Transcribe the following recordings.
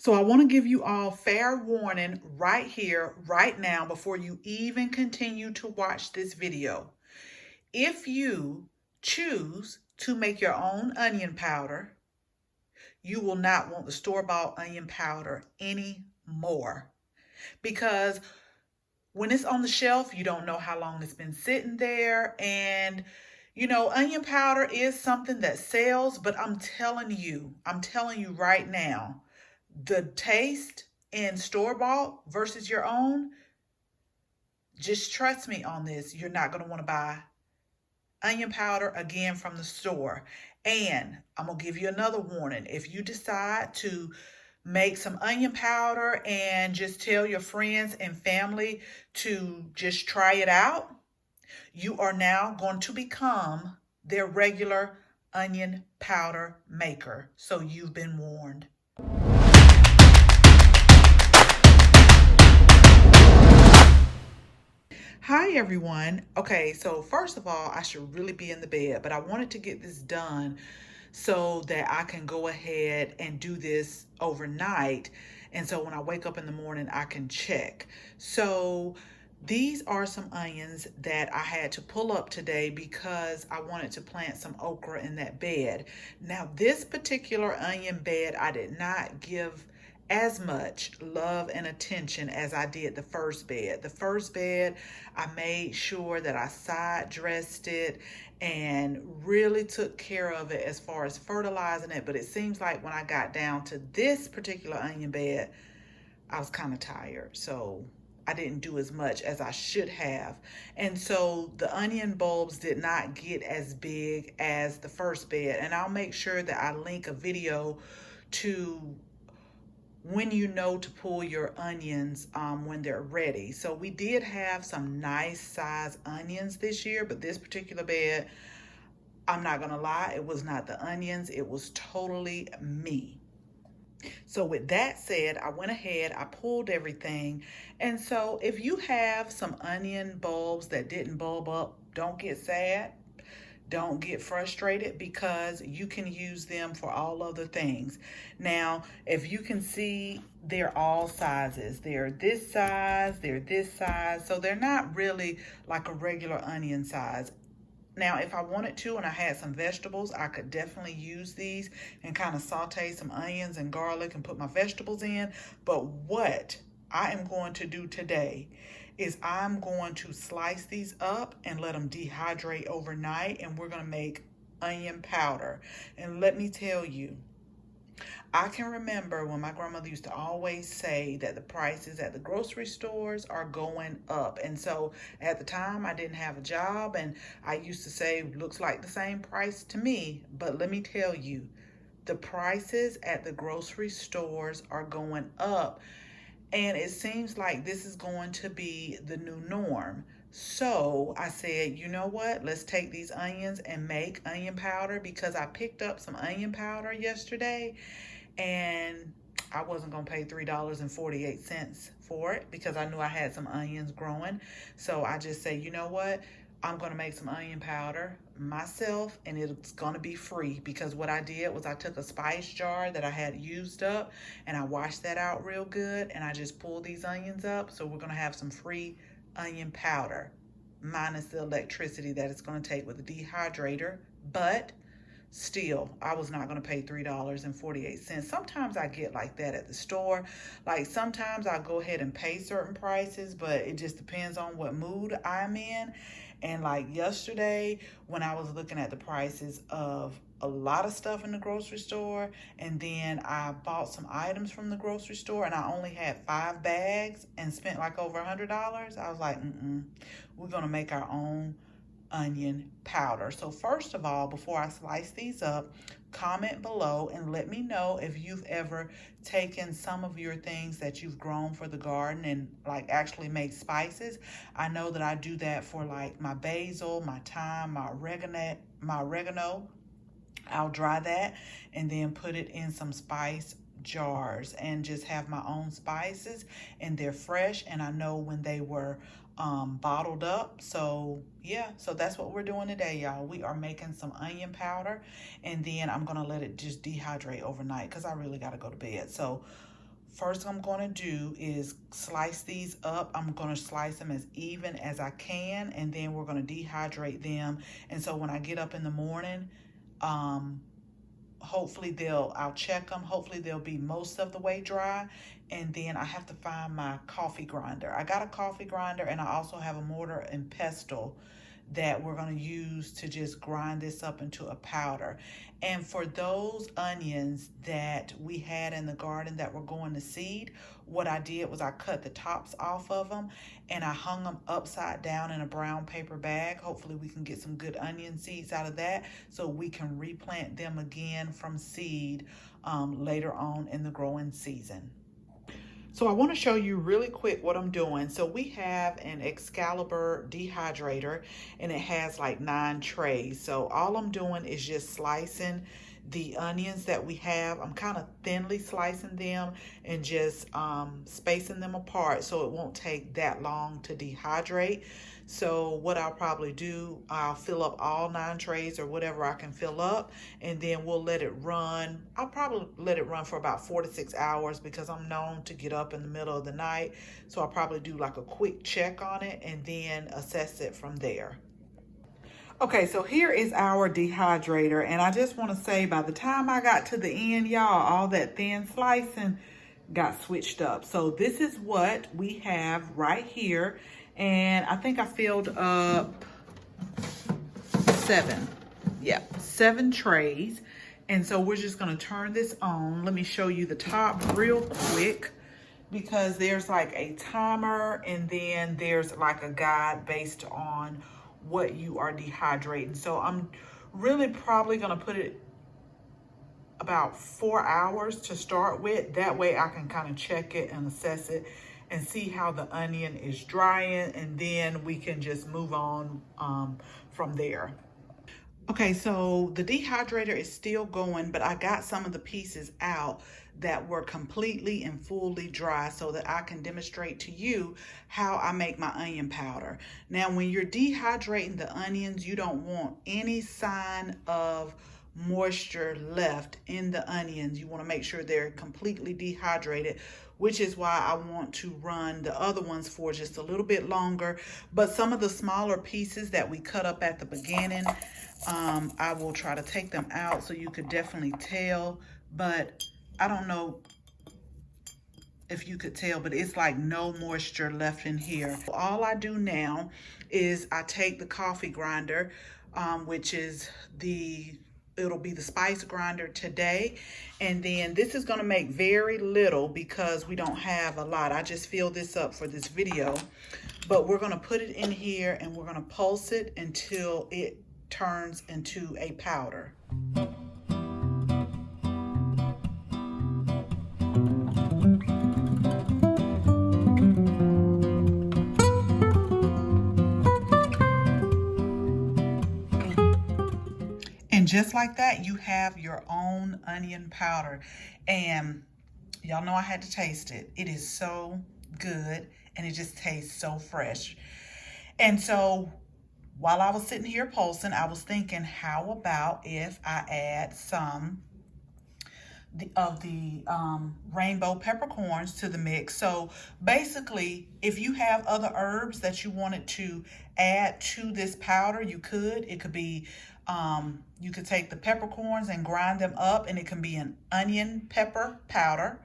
So I want to give you all fair warning right here, right now, before you even continue to watch this video. If you choose to make your own onion powder, you will not want the store-bought onion powder anymore. Because when it's on the shelf, you don't know how long it's been sitting there. And, onion powder is something that sells, but I'm telling you right now, the taste in store-bought versus your own, just trust me on this, you're not going to want to buy onion powder again from the store. And I'm going to give you another warning. If you decide to make some onion powder and just tell your friends and family to just try it out, you are now going to become their regular onion powder maker. So you've been warned. Hi everyone. Okay, so first of all, I should really be in the bed, but I wanted to get this done so that I can go ahead and do this overnight. And so when I wake up in the morning, I can check. So these are some onions that I had to pull up today because I wanted to plant some okra in that bed. Now, this particular onion bed, I did not give as much love and attention as I did the first bed. The first bed, I made sure that I side dressed it and really took care of it as far as fertilizing it. But it seems like when I got down to this particular onion bed, I was kind of tired. So I didn't do as much as I should have. And so the onion bulbs did not get as big as the first bed. And I'll make sure that I link a video to when you know to pull your onions when they're ready. So we did have some nice size onions this year, but this particular bed, I'm not gonna lie, it was not the onions, it was totally me. So with that said, I went ahead, I pulled everything. And so if you have some onion bulbs that didn't bulb up, don't get sad. Don't get frustrated because you can use them for all other things. Now, if you can see, they're all sizes. They're this size, they're this size. So they're not really like a regular onion size. Now, if I wanted to and I had some vegetables, I could definitely use these and kind of saute some onions and garlic and put my vegetables in. But what I am going to do today is I'm going to slice these up and let them dehydrate overnight, and we're going to make onion powder. And let me tell you, I can remember when my grandmother used to always say that the prices at the grocery stores are going up. And so at the time I didn't have a job and I used to say, looks like the same price to me. But let me tell you, the prices at the grocery stores are going up. And it seems like this is going to be the new norm. So I said, you know what? Let's take these onions and make onion powder because I picked up some onion powder yesterday and I wasn't going to pay $3.48 for it because I knew I had some onions growing. So I just say, you know what? I'm going to make some onion powder myself and it's going to be free because what I did was I took a spice jar that I had used up and I washed that out real good and I just pulled these onions up. So we're going to have some free onion powder minus the electricity that it's going to take with the dehydrator. But still, I was not going to pay $3.48. Sometimes I get like that at the store. Like sometimes I'll go ahead and pay certain prices, but it just depends on what mood I'm in. And like yesterday, when I was looking at the prices of a lot of stuff in the grocery store, and then I bought some items from the grocery store, and I only had 5 bags and spent like over $100, I was like, we're going to make our own onion powder. So first of all, before I slice these up, comment below and let me know if you've ever taken some of your things that you've grown for the garden and like actually make spices. I know that I do that for like my basil, my thyme, my oregano. I'll dry that and then put it in some spice jars and just have my own spices, and they're fresh and I know when they were bottled up. So yeah, so that's what we're doing today, y'all. We are making some onion powder and then I'm gonna let it just dehydrate overnight because I really got to go to bed. So First I'm going to do is slice these up. I'm going to slice them as even as I can, and then we're going to dehydrate them. And so when I get up in the morning, hopefully I'll check them. Hopefully they'll be most of the way dry. And then I have to find my coffee grinder. I got a coffee grinder, and I also have a mortar and pestle that we're going to use to just grind this up into a powder. And for those onions that we had in the garden that were going to seed, what I did was I cut the tops off of them and I hung them upside down in a brown paper bag. Hopefully we can get some good onion seeds out of that so we can replant them again from seed later on in the growing season. So I want to show you really quick what I'm doing. So we have an Excalibur dehydrator, and it has like 9 trays. So all I'm doing is just slicing the onions that we have. I'm kind of thinly slicing them and just spacing them apart so it won't take that long to dehydrate. So what I'll probably do, I'll fill up all 9 trays or whatever I can fill up, and then we'll let it run. I'll probably let it run for about 4 to 6 hours because I'm known to get up in the middle of the night. So I'll probably do like a quick check on it and then assess it from there. Okay, so here is our dehydrator, and I just want to say by the time I got to the end, y'all, all that thin slicing got switched up. So this is what we have right here, and I think I filled up 7. Yeah, 7 trays. And so we're just going to turn this on. Let me show you the top real quick, because there's like a timer and then there's like a guide based on what you are dehydrating. So I'm really probably going to put it about 4 hours to start with. That way I can kind of check it and assess it and see how the onion is drying, and then we can just move on from there. Okay, so the dehydrator is still going, but I got some of the pieces out that were completely and fully dry so that I can demonstrate to you how I make my onion powder. Now, when you're dehydrating the onions, you don't want any sign of moisture left in the onions. You want to make sure they're completely dehydrated, which is why I want to run the other ones for just a little bit longer. But some of the smaller pieces that we cut up at the beginning, I will try to take them out so you could definitely tell, but I don't know if you could tell, but it's like no moisture left in here. All I do now is I take the coffee grinder, which is it'll be the spice grinder today, and then this is going to make very little because we don't have a lot. I just filled this up for this video, but we're going to put it in here and we're going to pulse it until it turns into a powder. And just like that, you have your own onion powder. And y'all know I had to taste it. It is so good, and it just tastes so fresh. And so while I was sitting here pulsing, I was thinking, how about if I add some of the rainbow peppercorns to the mix? So basically, if you have other herbs that you wanted to add to this powder, you could. It could be, you could take the peppercorns and grind them up, and it can be an onion pepper powder,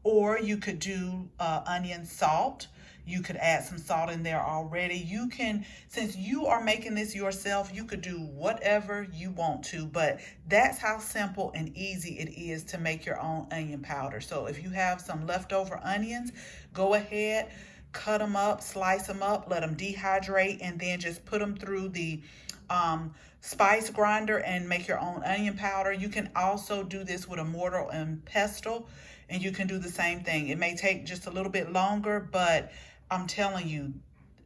or you could do onion salt. You could add some salt in there already. You can, since you are making this yourself, you could do whatever you want to, but that's how simple and easy it is to make your own onion powder. So if you have some leftover onions, go ahead, cut them up, slice them up, let them dehydrate, and then just put them through the spice grinder and make your own onion powder. You can also do this with a mortar and pestle, and you can do the same thing. It may take just a little bit longer, but I'm telling you,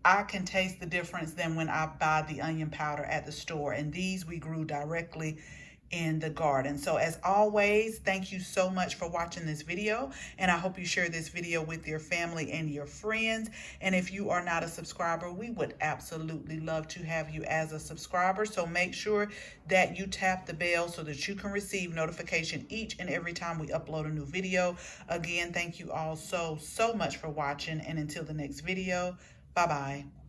I can taste the difference than when I buy the onion powder at the store. And these we grew directly in the garden. So as always, thank you so much for watching this video, and I hope you share this video with your family and your friends. And if you are not a subscriber, we would absolutely love to have you as a subscriber. So make sure that you tap the bell so that you can receive notification each and every time we upload a new video. Again, thank you all so much for watching, and until the next video, bye bye.